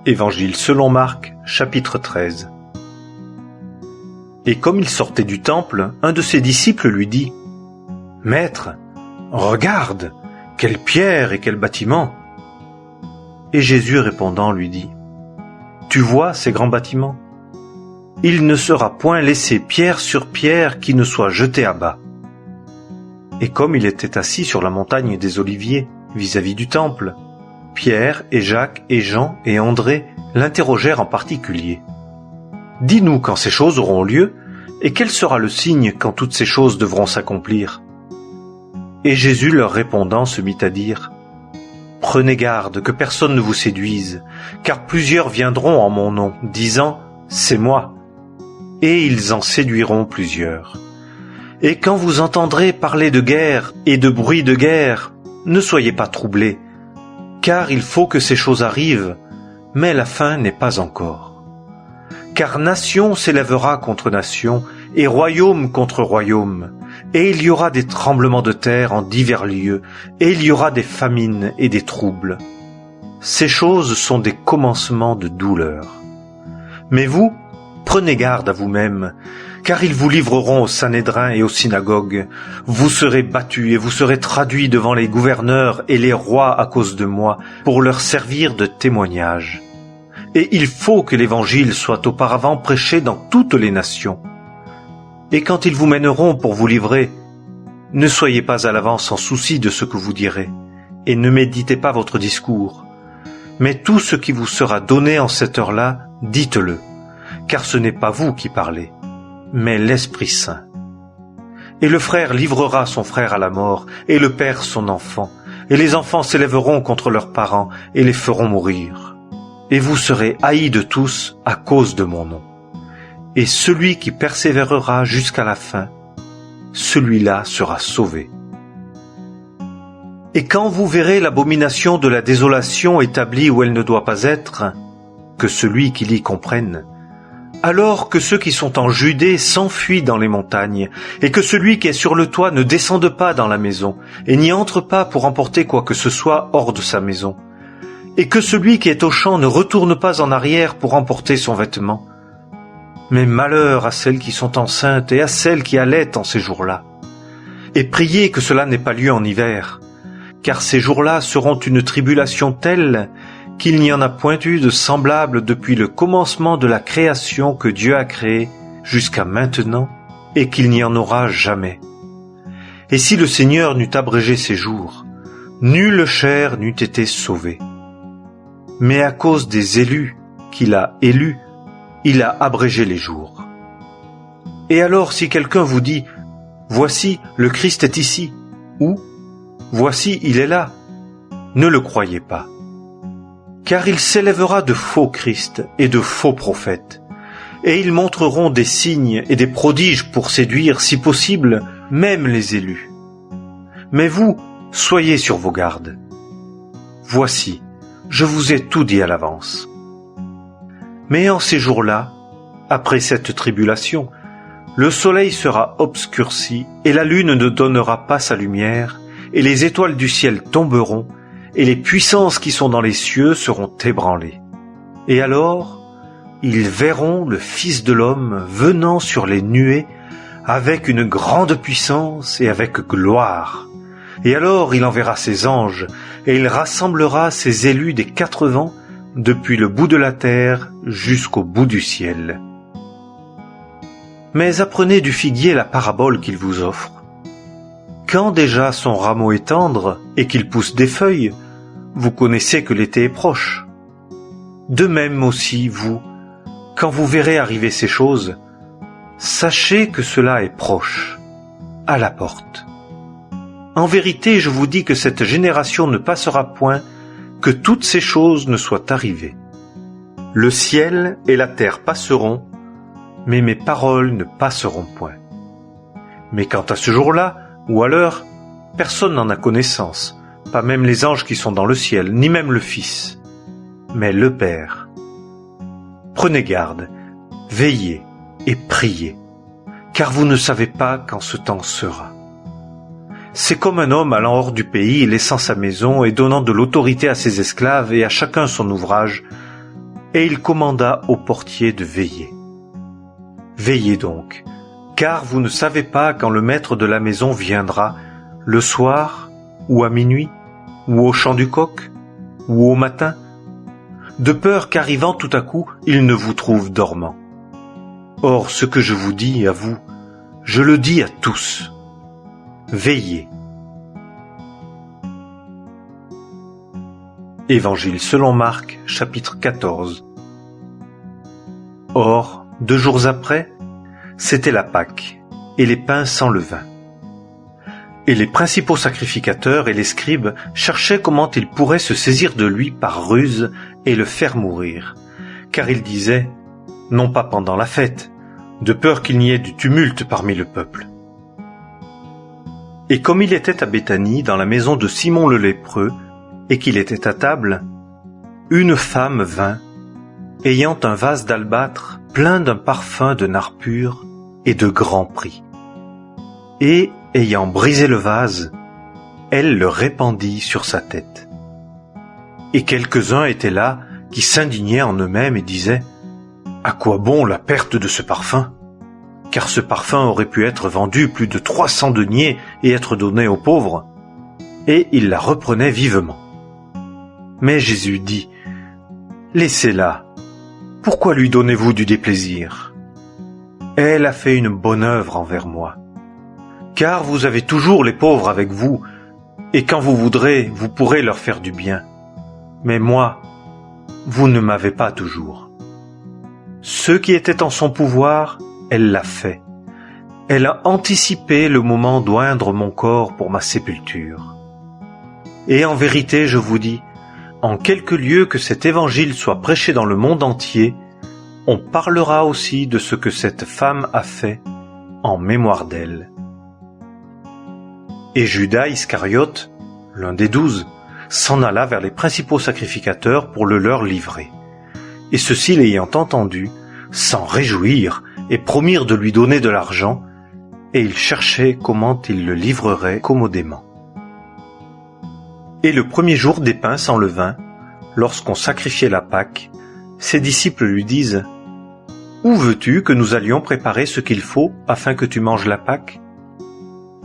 Évangile selon Marc, chapitre 13. Et comme il sortait du temple, un de ses disciples lui dit : « Maître, regarde, quelle pierre et quel bâtiment !» Et Jésus répondant lui dit : « Tu vois ces grands bâtiments ? Il ne sera point laissé pierre sur pierre qui ne soit jeté à bas. » Et comme il était assis sur la montagne des Oliviers, vis-à-vis du temple, Pierre et Jacques et Jean et André l'interrogèrent en particulier. « Dis-nous quand ces choses auront lieu, et quel sera le signe quand toutes ces choses devront s'accomplir ?» Et Jésus leur répondant se mit à dire : « Prenez garde que personne ne vous séduise, car plusieurs viendront en mon nom, disant : C'est moi. Et ils en séduiront plusieurs. Et quand vous entendrez parler de guerre et de bruit de guerre, ne soyez pas troublés, car il faut que ces choses arrivent, mais la fin n'est pas encore. Car nation s'élèvera contre nation, et royaume contre royaume, et il y aura des tremblements de terre en divers lieux, et il y aura des famines et des troubles. Ces choses sont des commencements de douleur. Mais vous, prenez garde à vous-même, car ils vous livreront au Sanhédrin et aux synagogues. Vous serez battus et vous serez traduits devant les gouverneurs et les rois à cause de moi, pour leur servir de témoignage. Et il faut que l'Évangile soit auparavant prêché dans toutes les nations. Et quand ils vous mèneront pour vous livrer, ne soyez pas à l'avance en souci de ce que vous direz, et ne méditez pas votre discours. Mais tout ce qui vous sera donné en cette heure-là, dites-le, car ce n'est pas vous qui parlez, mais l'Esprit Saint. Et le frère livrera son frère à la mort, et le père son enfant, et les enfants s'élèveront contre leurs parents, et les feront mourir. Et vous serez haïs de tous à cause de mon nom. Et celui qui persévérera jusqu'à la fin, celui-là sera sauvé. Et quand vous verrez l'abomination de la désolation établie où elle ne doit pas être, que celui qui l'y comprenne, alors que ceux qui sont en Judée s'enfuient dans les montagnes, et que celui qui est sur le toit ne descende pas dans la maison, et n'y entre pas pour emporter quoi que ce soit hors de sa maison, et que celui qui est au champ ne retourne pas en arrière pour emporter son vêtement. Mais malheur à celles qui sont enceintes et à celles qui allaitent en ces jours-là. Et priez que cela n'ait pas lieu en hiver, car ces jours-là seront une tribulation telle qu'il n'y en a point eu de semblable depuis le commencement de la création que Dieu a créée jusqu'à maintenant, et qu'il n'y en aura jamais. Et si le Seigneur n'eût abrégé ces jours, nulle chair n'eût été sauvée. Mais à cause des élus qu'il a élus, il a abrégé les jours. Et alors si quelqu'un vous dit : Voici, le Christ est ici, ou Voici, il est là, ne le croyez pas. Car il s'élèvera de faux Christ et de faux prophètes, et ils montreront des signes et des prodiges pour séduire, si possible, même les élus. Mais vous, soyez sur vos gardes. Voici, je vous ai tout dit à l'avance. Mais en ces jours-là, après cette tribulation, le soleil sera obscurci, et la lune ne donnera pas sa lumière, et les étoiles du ciel tomberont, et les puissances qui sont dans les cieux seront ébranlées. Et alors, ils verront le Fils de l'homme venant sur les nuées, avec une grande puissance et avec gloire. Et alors il enverra ses anges, et il rassemblera ses élus des 4 vents, depuis le bout de la terre jusqu'au bout du ciel. Mais apprenez du figuier la parabole qu'il vous offre. Quand déjà son rameau est tendre et qu'il pousse des feuilles, vous connaissez que l'été est proche. De même aussi, vous, quand vous verrez arriver ces choses, sachez que cela est proche, à la porte. En vérité, je vous dis que cette génération ne passera point, que toutes ces choses ne soient arrivées. Le ciel et la terre passeront, mais mes paroles ne passeront point. Mais quant à ce jour-là, ou à l'heure, personne n'en a connaissance, pas même les anges qui sont dans le ciel, ni même le Fils, mais le Père. Prenez garde, veillez et priez, car vous ne savez pas quand ce temps sera. C'est comme un homme allant hors du pays et laissant sa maison et donnant de l'autorité à ses esclaves et à chacun son ouvrage. et il commanda au portier de veiller. Veillez donc, car vous ne savez pas quand le maître de la maison viendra, le soir, ou à minuit, ou au chant du coq, ou au matin, de peur qu'arrivant tout à coup, il ne vous trouve dormant. Or, ce que je vous dis à vous, je le dis à tous. Veillez. Évangile selon Marc, chapitre 14. Or, 2 jours après, c'était la Pâque, et les pains sans levain. Et les principaux sacrificateurs et les scribes cherchaient comment ils pourraient se saisir de lui par ruse et le faire mourir, car ils disaient, non pas pendant la fête, de peur qu'il n'y ait du tumulte parmi le peuple. Et comme il était à Béthanie, dans la maison de Simon le lépreux, et qu'il était à table, une femme vint, ayant un vase d'albâtre plein d'un parfum de nard pur et de grand prix. Et, ayant brisé le vase, elle le répandit sur sa tête. Et quelques-uns étaient là qui s'indignaient en eux-mêmes et disaient « À quoi bon la perte de ce parfum ? Car ce parfum aurait pu être vendu plus de 300 deniers et être donné aux pauvres. » Et ils la reprenaient vivement. Mais Jésus dit « Laissez-la. Pourquoi lui donnez-vous du déplaisir ? Elle a fait une bonne œuvre envers moi. Car vous avez toujours les pauvres avec vous, et quand vous voudrez, vous pourrez leur faire du bien. Mais moi, vous ne m'avez pas toujours. Ce qui était en son pouvoir, elle l'a fait. Elle a anticipé le moment d'oindre mon corps pour ma sépulture. Et en vérité, je vous dis, en quelque lieu que cet évangile soit prêché dans le monde entier, on parlera aussi de ce que cette femme a fait en mémoire d'elle. Et Judas Iscariote, l'un des 12, s'en alla vers les principaux sacrificateurs pour le leur livrer. Et ceux-ci, l'ayant entendu, s'en réjouirent et promirent de lui donner de l'argent, et ils cherchaient comment ils le livreraient commodément. Et le premier jour des pains sans levain, lorsqu'on sacrifiait la Pâque, ses disciples lui disent « Où veux-tu que nous allions préparer ce qu'il faut afin que tu manges la Pâque ?»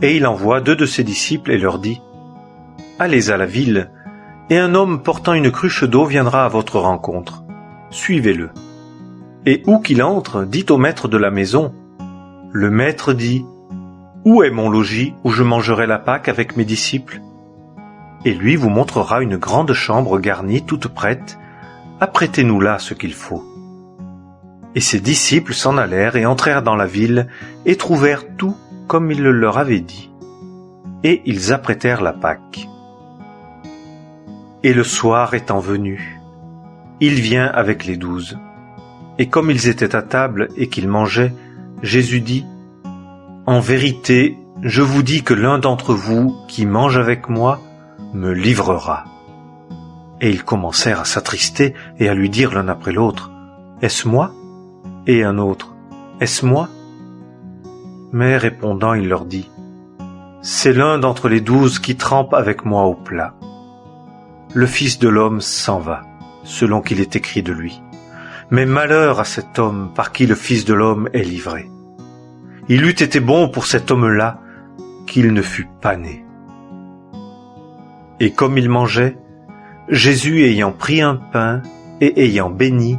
Et il envoie 2 de ses disciples et leur dit « Allez à la ville, et un homme portant une cruche d'eau viendra à votre rencontre. Suivez-le. Et où qu'il entre, dites au maître de la maison. Le maître dit « Où est mon logis où je mangerai la Pâque avec mes disciples ?» Et lui vous montrera une grande chambre garnie toute prête. Apprêtez-nous là ce qu'il faut. Et ses disciples s'en allèrent et entrèrent dans la ville et trouvèrent tout comme il le leur avait dit. Et ils apprêtèrent la Pâque. Et le soir étant venu, il vient avec les 12. Et comme ils étaient à table et qu'ils mangeaient, Jésus dit « En vérité, je vous dis que l'un d'entre vous qui mange avec moi me livrera. » Et ils commencèrent à s'attrister et à lui dire l'un après l'autre « Est-ce moi ?» Et un autre « Est-ce moi ?» Mais répondant, il leur dit « C'est l'un d'entre les 12 qui trempe avec moi au plat. Le Fils de l'homme s'en va, selon qu'il est écrit de lui. Mais malheur à cet homme par qui le Fils de l'homme est livré. Il eût été bon pour cet homme-là qu'il ne fût pas né. » Et comme ils mangeaient, Jésus ayant pris un pain et ayant béni,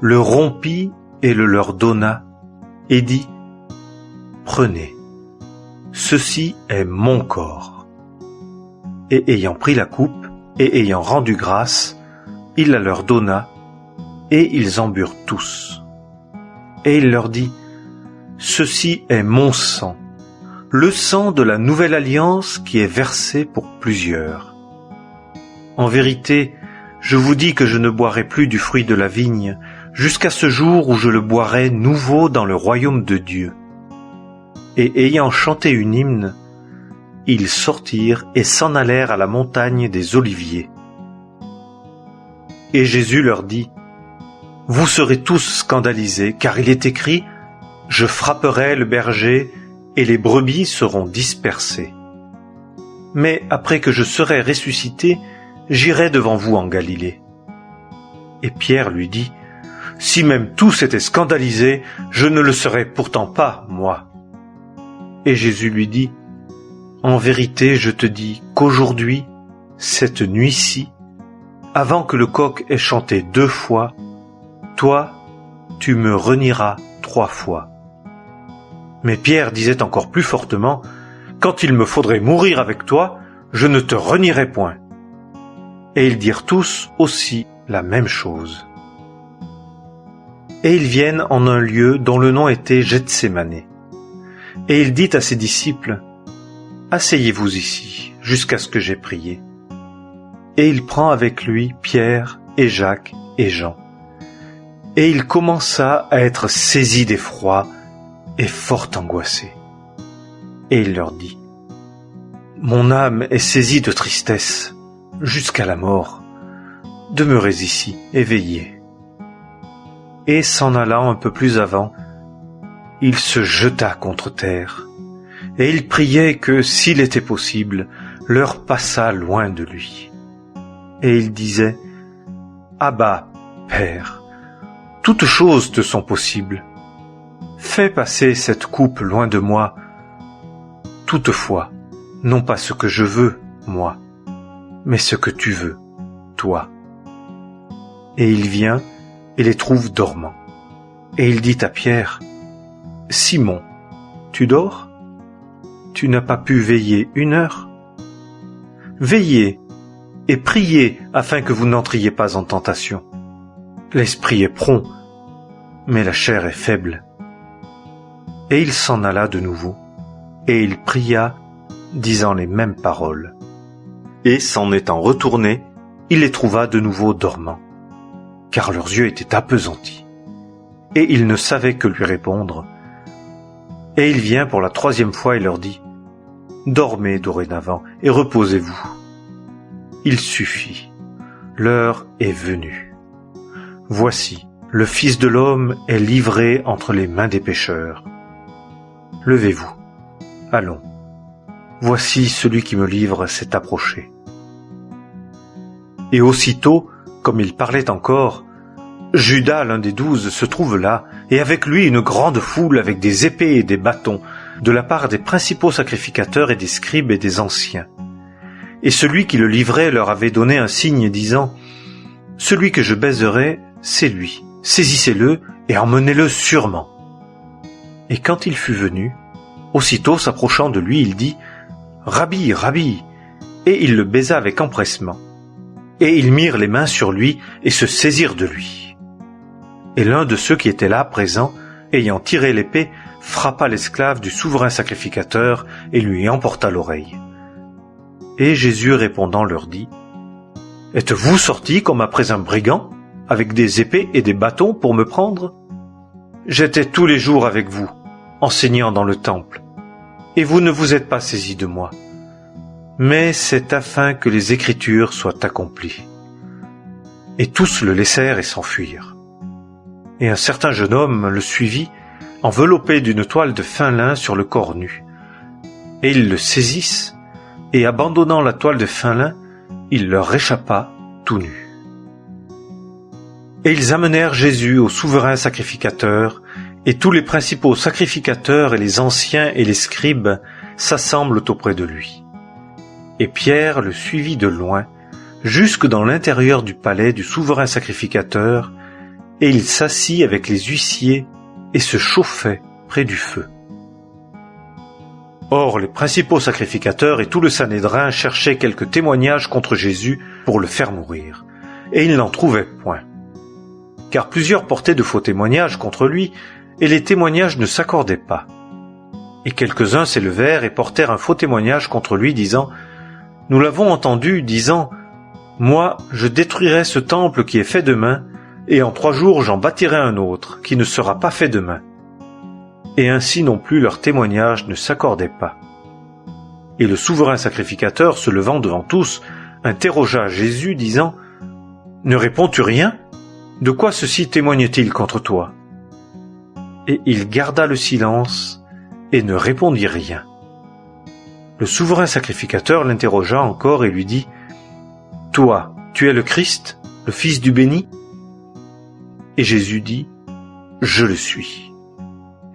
le rompit et le leur donna, et dit « Prenez, ceci est mon corps. » Et ayant pris la coupe et ayant rendu grâce, il la leur donna, et ils en burent tous. Et il leur dit « Ceci est mon sang, le sang de la nouvelle alliance qui est versé pour plusieurs. En vérité, je vous dis que je ne boirai plus du fruit de la vigne jusqu'à ce jour où je le boirai nouveau dans le royaume de Dieu. » Et ayant chanté une hymne, ils sortirent et s'en allèrent à la montagne des Oliviers. Et Jésus leur dit « Vous serez tous scandalisés, car il est écrit « Je frapperai le berger et les brebis seront dispersées. » Mais après que je serai ressuscité, j'irai devant vous en Galilée. Et Pierre lui dit, « Si même tous étaient scandalisés, je ne le serais pourtant pas, moi. » Et Jésus lui dit, « En vérité, je te dis qu'aujourd'hui, cette nuit-ci, avant que le coq ait chanté 2 fois, toi, tu me renieras 3 fois. » Mais Pierre disait encore plus fortement, « Quand il me faudrait mourir avec toi, je ne te renierai point. » Et ils dirent tous aussi la même chose. Et ils viennent en un lieu dont le nom était Gethsémané. Et il dit à ses disciples, « Asseyez-vous ici, jusqu'à ce que j'aie prié. » Et il prend avec lui Pierre et Jacques et Jean. Et il commença à être saisi d'effroi et fort angoissé. Et il leur dit, « Mon âme est saisie de tristesse jusqu'à la mort. Demeurez ici et veillez. » Et s'en allant un peu plus avant, il se jeta contre terre, et il priait que, s'il était possible, l'heure passât loin de lui. Et il disait, « Abba, Père, toutes choses te sont possibles. Fais passer cette coupe loin de moi. Toutefois, non pas ce que je veux, moi, mais ce que tu veux, toi. » Et il vient et les trouve dormants. Et il dit à Pierre, « Simon, tu dors? Tu n'as pas pu veiller 1 heure? Veillez et priez afin que vous n'entriez pas en tentation. L'esprit est prompt, mais la chair est faible. » Et il s'en alla de nouveau, et il pria, disant les mêmes paroles. Et s'en étant retourné, il les trouva de nouveau dormants, car leurs yeux étaient appesantis. Et il ne savait que lui répondre. Et il vient pour la 3e fois et leur dit, « Dormez dorénavant et reposez-vous. Il suffit, l'heure est venue. Voici, le Fils de l'homme est livré entre les mains des pécheurs. Levez-vous, allons. Voici celui qui me livre s'est approché. » Et aussitôt, comme il parlait encore, Judas, l'un des 12, se trouve là, et avec lui une grande foule avec des épées et des bâtons, de la part des principaux sacrificateurs et des scribes et des anciens. Et celui qui le livrait leur avait donné un signe disant, « Celui que je baiserai, c'est lui. Saisissez-le et emmenez-le sûrement. » Et quand il fut venu, aussitôt s'approchant de lui, il dit, « Rabbi, Rabbi !» Et il le baisa avec empressement. Et ils mirent les mains sur lui et se saisirent de lui. Et l'un de ceux qui étaient là, présents, ayant tiré l'épée, frappa l'esclave du souverain sacrificateur et lui emporta l'oreille. Et Jésus répondant leur dit, « Êtes-vous sortis comme après un brigand, avec des épées et des bâtons pour me prendre? J'étais tous les jours avec vous, enseignant dans le temple, et vous ne vous êtes pas saisis de moi. Mais c'est afin que les Écritures soient accomplies. » Et tous le laissèrent et s'enfuirent. Et un certain jeune homme le suivit, enveloppé d'une toile de fin lin sur le corps nu. Et ils le saisissent, et abandonnant la toile de fin lin, il leur échappa tout nu. Et ils amenèrent Jésus au souverain sacrificateur, et tous les principaux sacrificateurs et les anciens et les scribes s'assemblent auprès de lui. Et Pierre le suivit de loin, jusque dans l'intérieur du palais du souverain sacrificateur, et il s'assit avec les huissiers et se chauffait près du feu. Or les principaux sacrificateurs et tout le Sanhédrin cherchaient quelques témoignages contre Jésus pour le faire mourir, et ils n'en trouvaient point. Car plusieurs portaient de faux témoignages contre lui, et les témoignages ne s'accordaient pas. Et quelques-uns s'élevèrent et portèrent un faux témoignage contre lui, disant, « Nous l'avons entendu, disant, « Moi, je détruirai ce temple qui est fait de main, et en 3 jours j'en bâtirai un autre, qui ne sera pas fait de main. » Et ainsi non plus leurs témoignages ne s'accordaient pas. Et le souverain sacrificateur, se levant devant tous, interrogea Jésus, disant, « Ne réponds-tu rien? De quoi ceci témoigne-t-il contre toi? » Et il garda le silence et ne répondit rien. Le souverain sacrificateur l'interrogea encore et lui dit, « Toi, tu es le Christ, le Fils du béni? » Et Jésus dit, « Je le suis.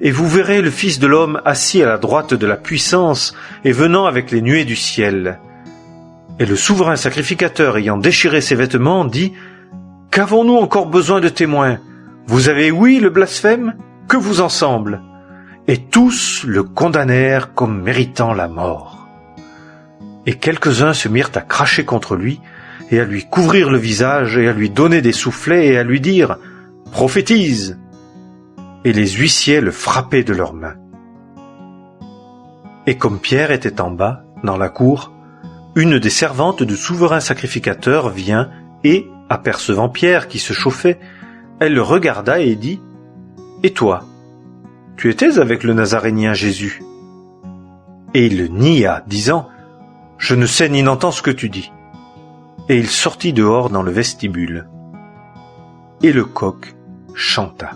Et vous verrez le Fils de l'homme assis à la droite de la puissance et venant avec les nuées du ciel. » Et le souverain sacrificateur, ayant déchiré ses vêtements, dit, « Qu'avons-nous encore besoin de témoins? Vous avez ouï le blasphème? Que vous en semble ?» Et tous le condamnèrent comme méritant la mort. Et quelques-uns se mirent à cracher contre lui, et à lui couvrir le visage, et à lui donner des soufflets, et à lui dire « Prophétise !» Et les huissiers le frappaient de leurs mains. Et comme Pierre était en bas, dans la cour, une des servantes du souverain sacrificateur vient, et, apercevant Pierre qui se chauffait, elle le regarda et dit « Et toi, tu étais avec le Nazarénien Jésus ?» Et il le nia, disant « Je ne sais ni n'entends ce que tu dis. » Et il sortit dehors dans le vestibule. Et le coq chanta.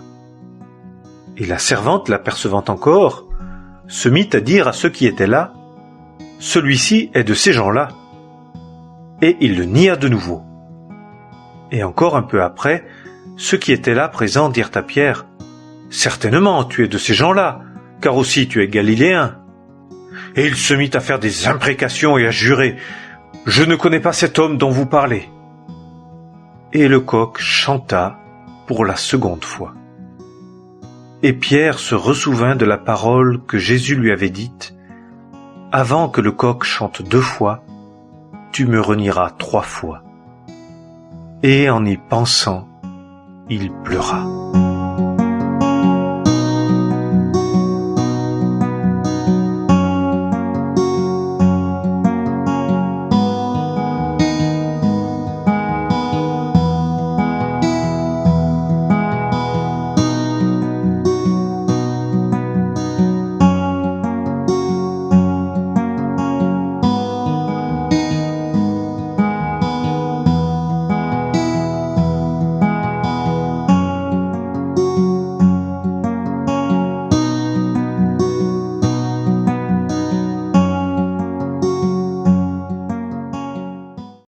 Et la servante, l'apercevant encore, se mit à dire à ceux qui étaient là, « Celui-ci est de ces gens-là. » Et il le nia de nouveau. Et encore un peu après, ceux qui étaient là présents dirent à Pierre, « Certainement, tu es de ces gens-là, car aussi tu es galiléen. » Et il se mit à faire des imprécations et à jurer, « Je ne connais pas cet homme dont vous parlez. » Et le coq chanta pour la seconde fois. Et Pierre se ressouvint de la parole que Jésus lui avait dite, « Avant que le coq chante 2 fois, tu me renieras 3 fois. » Et en y pensant, il pleura.